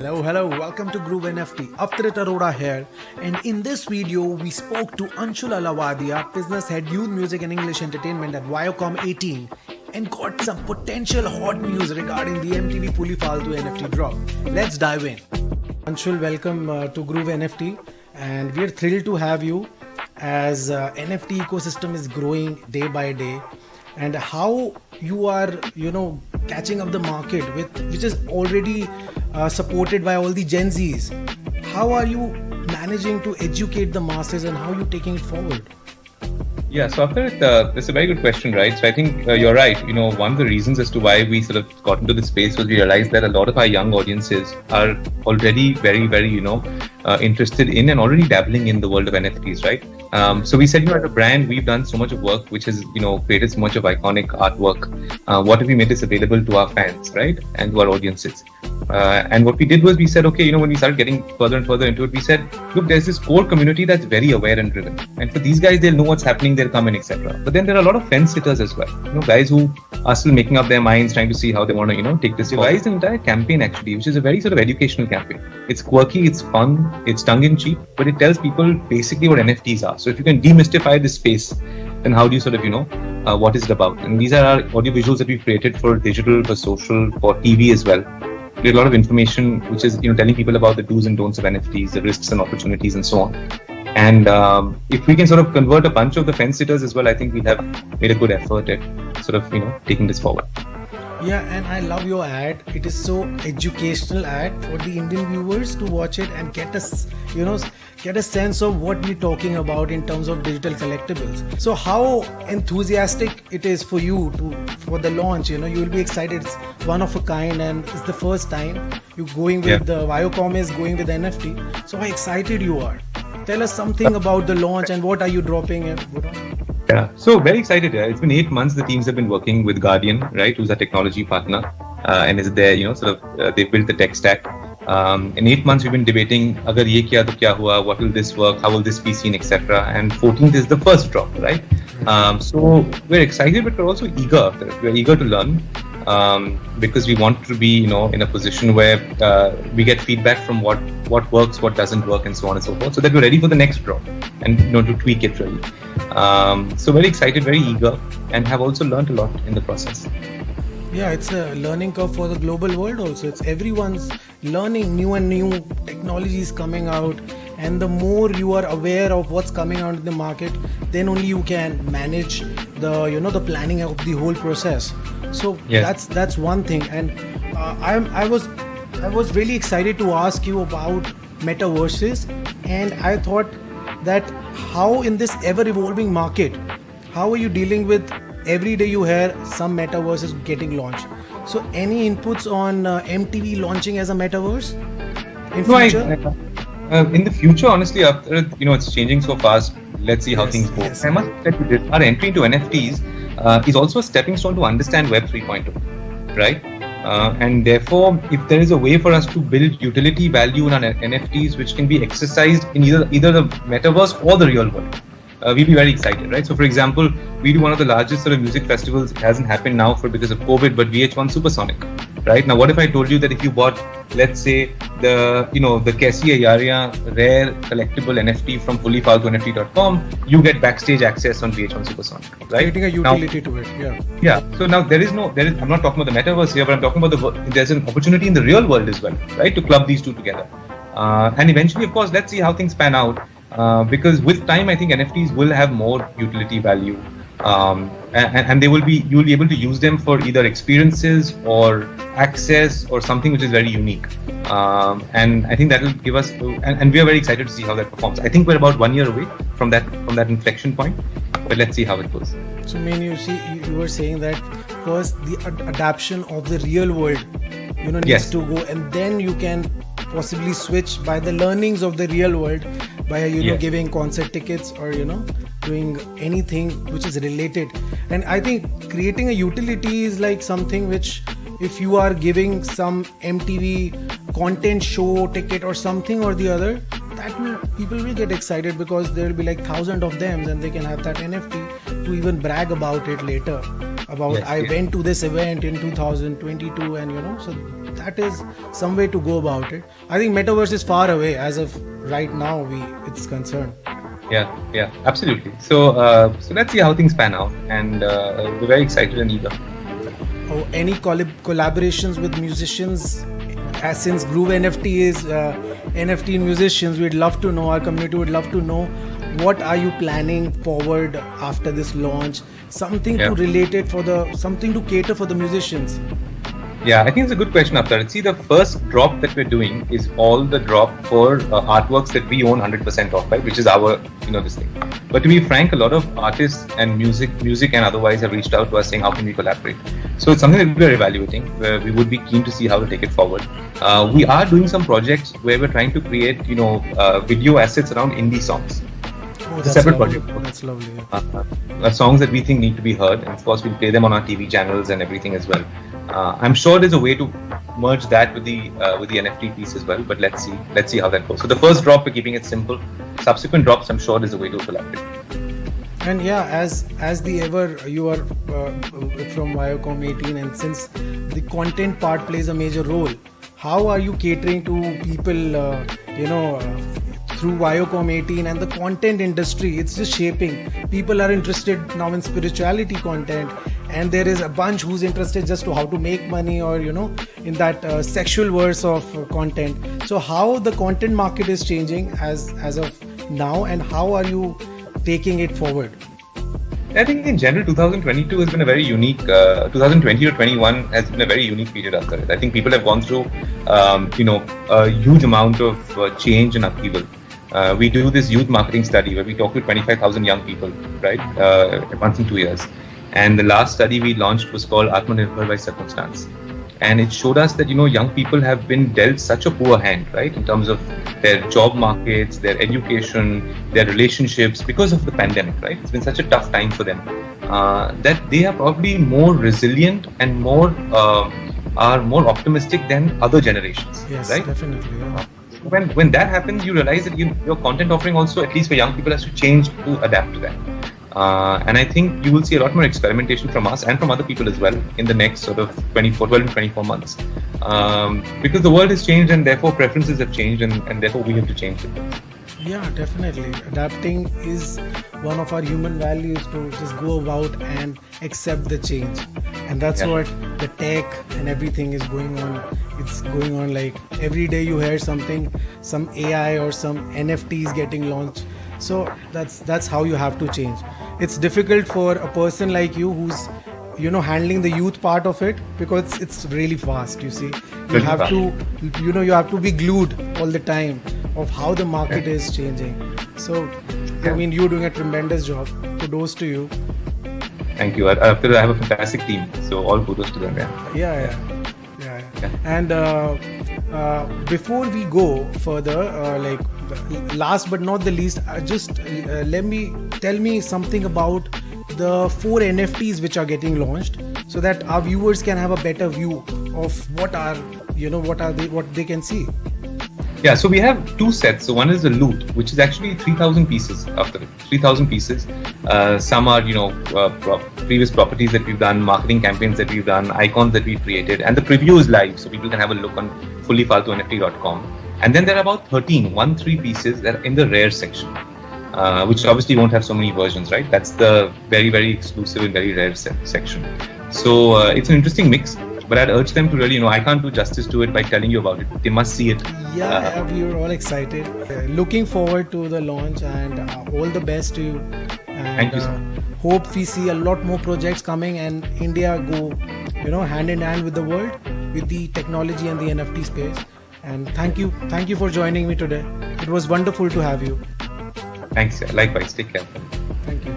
Hello, welcome to Groove NFT. Avtarit Arora here, and in this video we spoke to Anshul Ailawadi, business head youth music and English entertainment at Viacom18, and got some potential hot news regarding the MTV Fully Faltoo NFT drop. Let's dive in. Anshul, welcome to Groove NFT, and we are thrilled to have you as NFT ecosystem is growing day by day, and how you are, catching up the market which is already supported by all the Gen Zs. How are you managing to educate the masses, and how are you taking it forward? Yeah, so after that's a very good question, right? So I think you're right. One of the reasons as to why we sort of got into this space was we realized that a lot of our young audiences are already very, very, interested in and already dabbling in the world of NFTs, right? So we said, as a brand, we've done so much of work which has, created so much of iconic artwork. What if we made this available to our fans, right? And to our audiences? And what we did was we said, okay, when we started getting further and further into it, we said, look, there's this core community that's very aware and driven. And for these guys, they'll know what's happening, they'll come in, etc. But then there are a lot of fence sitters as well. Guys who are still making up their minds, trying to see how they want to, take this. Devised an entire campaign actually, which is a very sort of educational campaign. It's quirky, it's fun, it's tongue-in-cheek, but it tells people basically what NFTs are. So if you can demystify this space, then how do you sort of, what is it about? And these are our audio visuals that we've created for digital, for social, for TV as well. There's a lot of information which is, telling people about the do's and don'ts of NFTs, the risks and opportunities and so on. And if we can sort of convert a bunch of the fence sitters as well, I think we'll have made a good effort at sort of, taking this forward. Yeah, and I love your ad. It is so educational ad for the Indian viewers to watch it and get a sense of what we're talking about in terms of digital collectibles. So how enthusiastic it is for you for the launch? You will be excited. It's one of a kind, and it's the first time you're going with the Viacom is going with NFT. So how excited you are? Tell us something about the launch and what are you dropping? Yeah, so very excited. It's been 8 months. The teams have been working with Guardian, right, who's a technology partner, and is there, they've built the tech stack. In 8 months, we've been debating, agar ye kiya to kya hua, what will this work, how will this be seen, etc. And 14th is the first drop, right? So we're excited, but we're also eager. We're eager to learn. Because we want to be, in a position where we get feedback from what works, what doesn't work, and so on and so forth, so that we're ready for the next drop and to tweak it really. So very excited, very eager, and have also learned a lot in the process. Yeah, it's a learning curve for the global world also. It's everyone's learning new and new technologies coming out, and the more you are aware of what's coming out in the market, then only you can manage the planning of the whole process. So yes, that's one thing. And I was really excited to ask you about metaverses, and I thought that how in this ever evolving market, how are you dealing with every day you hear some metaverses getting launched? So any inputs on MTV launching as a metaverse in future? In the future, honestly, after it's changing so fast. Let's see how things go. Yes. I must say this: our entry into NFTs is also a stepping stone to understand Web 3.0, right? And therefore, if there is a way for us to build utility value in our NFTs, which can be exercised in either the metaverse or the real world, we'll be very excited, right? So, for example, we do one of the largest sort of music festivals. It hasn't happened now because of COVID, but VH1 Supersonic, right? Now, what if I told you that if you bought, let's say, the Kessie Ayaria rare collectible NFT from fullyfaltoo.nft.com, you get backstage access on VH1 Supersonic, right? Creating a utility to it, yeah. Yeah. So now I'm not talking about the metaverse here, but I'm talking about there's an opportunity in the real world as well, right? To club these two together. And eventually, of course, let's see how things pan out. Because with time, I think NFTs will have more utility value, and you'll be able to use them for either experiences or access or something which is very unique. And I think that will give us, and we are very excited to see how that performs. I think we're about 1 year away from that inflection point, but let's see how it goes. So, you were saying that first the adaptation of the real world, needs to go, and then you can possibly switch by the learnings of the real world by giving concert tickets or doing anything which is related. And I think creating a utility is like something which, if you are giving some MTV content show ticket or something or the other, people will get excited because there will be like thousands of them, and they can have that NFT to even brag about it later. about Yes, I yes. went to this event in 2022, and so that is some way to go about it. I think metaverse is far away as of right now it's concerned. Yeah, absolutely. So let's see how things pan out, and we're very excited and eager. Any collaborations with musicians? As since Groove NFT is NFT musicians, we'd love to know, our community would love to know, what are you planning forward after this launch? Something to relate it something to cater for the musicians. Yeah, I think it's a good question, Avtarit. See, the first drop that we're doing is all the drop for artworks that we own 100% of, right? Which is our, this thing. But to be frank, a lot of artists and music and otherwise have reached out to us saying, how can we collaborate? So it's something that we're evaluating, where we would be keen to see how to take it forward. We are doing some projects where we're trying to create, video assets around indie songs. Oh, It's a separate project. That's lovely. Yeah. Songs that we think need to be heard, and of course we'll play them on our TV channels and everything as well. I'm sure there's a way to merge that with the NFT piece as well, but let's see how that goes. So the first drop, we're keeping it simple. Subsequent drops, I'm sure there's a way to collaborate. And yeah, as the ever you are from Viacom18, and since the content part plays a major role, how are you catering to people through Viacom18 and the content industry? It's just shaping. People are interested now in spirituality content, and there is a bunch who's interested just to how to make money, or in that sexual verse of content. So how the content market is changing as of now, and how are you taking it forward? I think in general, 2022 has been a very unique. 2020 to 21 has been a very unique period after it. I think people have gone through, a huge amount of change and upheaval. We do this youth marketing study where we talk to 25,000 young people, right, once in 2 years. And the last study we launched was called Atmanirbhar by Circumstance. And it showed us that, young people have been dealt such a poor hand, right, in terms of their job markets, their education, their relationships because of the pandemic, right? It's been such a tough time for them that they are probably more resilient and are more optimistic than other generations, Yes, right? definitely. Yeah. When that happens, you realize that your content offering also, at least for young people, has to change to adapt to that. And I think you will see a lot more experimentation from us and from other people as well in the next sort of 12 to 24 months. Because the world has changed, and therefore preferences have changed, and therefore we have to change it. Yeah, definitely. Adapting is one of our human values, to just go about and accept the change. And that's what the tech and everything is going on. It's going on like every day you hear something, some AI or some NFTs getting launched. So that's how you have to change. It's difficult for a person like you who's handling the youth part of it, because it's really fast. You see, you have to be glued all the time of how the market is changing. So I mean, you're doing a tremendous job. Kudos to you. Thank you. I have a fantastic team, so all kudos to them. Yeah. And before we go further, last but not the least, tell me something about the 4 NFTs which are getting launched, so that our viewers can have a better view of what they can see. Yeah, so we have 2 sets. So one is the loot, which is actually 3,000 pieces. After 3,000 pieces, some are previous properties that we've done, marketing campaigns that we've done, icons that we've created, and the preview is live, so people can have a look on fullyfaltoonft.com. And then there are about 13 pieces that are in the rare section, which obviously won't have so many versions, right? That's the very, very exclusive and very rare section. So it's an interesting mix. But I'd urge them to really, I can't do justice to it by telling you about it. They must see it. Yeah, we're all excited. Looking forward to the launch, and all the best to you. And, thank you, sir. Hope we see a lot more projects coming, and India go, hand in hand with the world, with the technology and the NFT space. And thank you for joining me today. It was wonderful to have you. Thanks, sir. Likewise. Take care. Thank you.